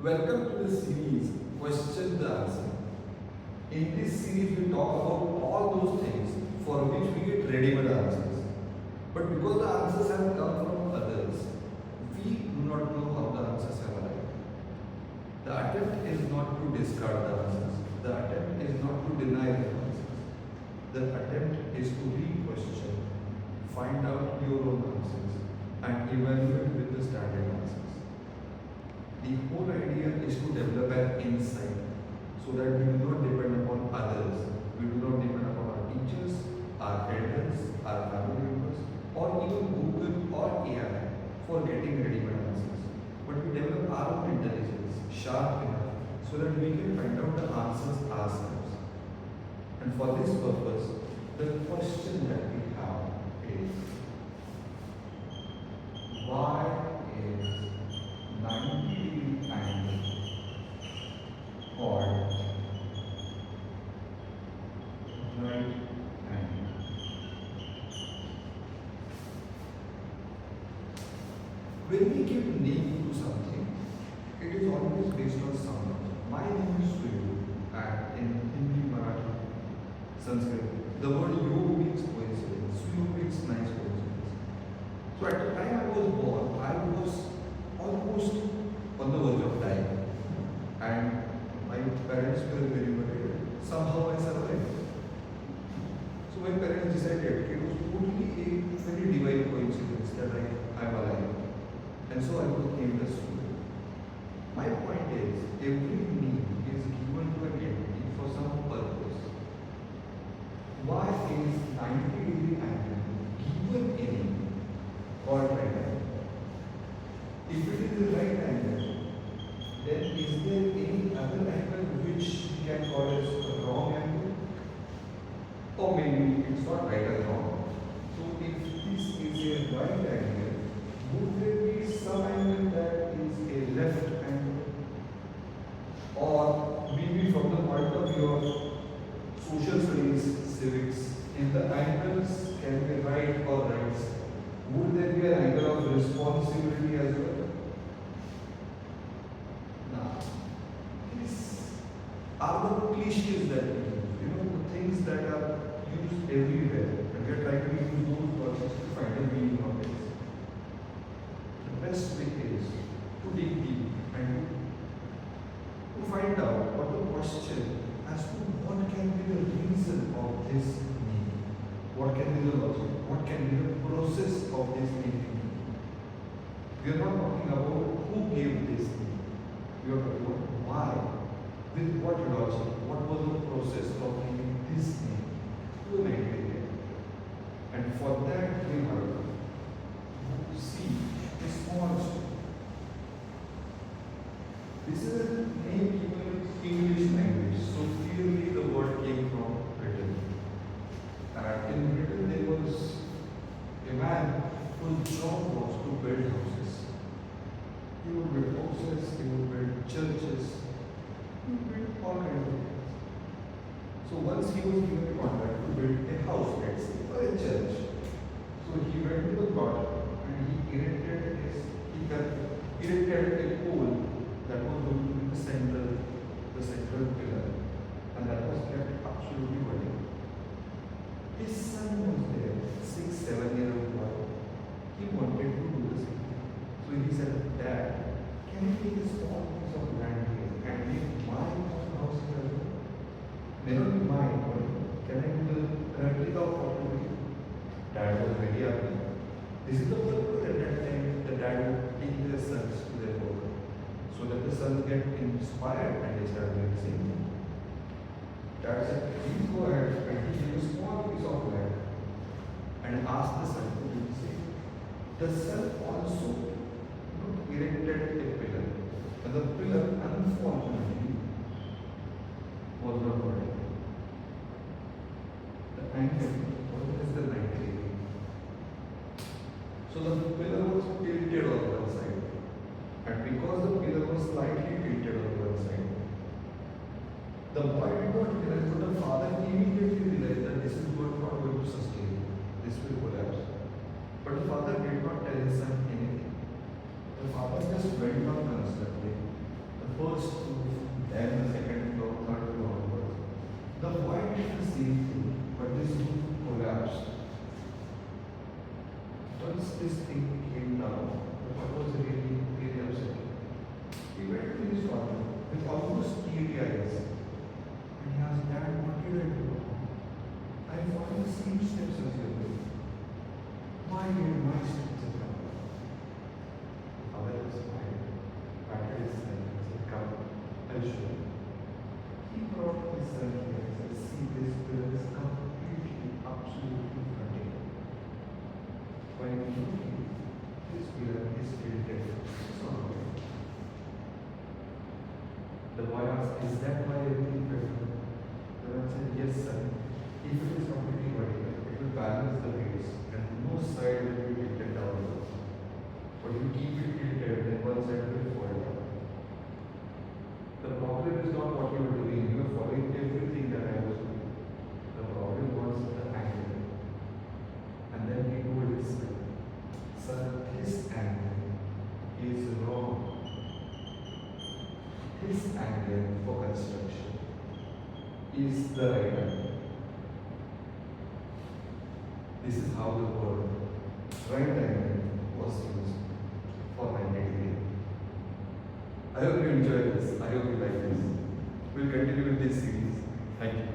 Welcome to the series Question the Answer. In this series, we talk about all those things for which we get ready-made answers. But because the answers have come from others, we do not know how the answers have arrived. The attempt is not to discard the answers. The attempt is not to deny the answers. The attempt is to re-question, find out your own answers, and evaluate with the standard answers. The whole idea is to develop an insight so that we do not depend upon others. We do not depend upon our teachers, our elders, our family members, or even Google or AI for getting ready-made answers. But we develop our own intelligence sharp enough so that we can find out the answers ourselves. And for this purpose, the question that we have is, why is 90-degree angle called right angle? When we give name to something, it is always based on someone. My name is Suyu, and in Hindi, Marathi, Sanskrit, the word Yog means coincidence. Suyu means nice coincidence. So at the time I was born, I was almost on the verge of dying, and my parents were very worried. Somehow I survived. So my parents decided it was totally a very divine coincidence that I am alive, and so I was named as Surya. My point is, every name is given to an entity for some purpose. Why is 90-degree angle given a name called right angle? If it is a right angle, then is there any other angle which we can call as a wrong angle? Or maybe it's not right or wrong. So if this is a right angle, would there be some angle that is a left angle? Or maybe from the point of view of social studies, civics, if the angles can be right or right, would there be an angle of responsibility as well? Now, these are the cliches that we use, the things that are used everywhere, and we are trying to use those words to find a meaning of it. The best way is to dig deep and to find out what the question as to what can be the reason of this need, what can be the logic, what can be the process of this need. We are not talking about who gave this need. We are talking about why, with what logic, what was the process of giving this need to an idea. And for that we have to see a small story. This is a name given in English language, so clearly the word came from Britain. And in Britain there was a man whose job was to build houses. He would build houses, he would build churches, he would build all kinds of things. So once he was given a contract to build a house, let's say, or a church. So he went to the plot and he erected a pole that was going to be the central pillar, and that was kept absolutely vertical. His son was there, 6-7-year-old boy. He wanted to do the same. So he said, Dad, can you take a small piece of land here and make my house here? May not be mine, but can I do the replica of what you did? Dad was very happy. This is the purpose at that time the dad would take their sons to their work, so that the sons get inspired and they start doing the same thing. Dad said, please go ahead, and he gave a small piece of land and asked the son to do the same. The son also erected a pillar, and the pillar unfortunately was not vertical. The angle was less than 90 degrees. So the pillar was tilted on one side, and because the pillar was slightly tilted on one side, the boy did not realize, but the father immediately realized that this is not going to sustain, this will collapse. But the father did not tell his son anything. The father just went on constructing. The The boy asked, "Is that why everything fell down?" The man said, "Yes, son. If it is completely vertical, it will balance the weights and no side will be tilted downwards. But if you keep it tilted, then one side will fall down. The problem is not what you are doing, you are following everything that I was doing. The problem was the angle." And then he told his son, "Sir, this angle is wrong. This angle for construction is the right angle." This is how the word right angle was used for 90 degree. I hope you enjoy this. I hope you like this. We'll continue with this series. Thank you.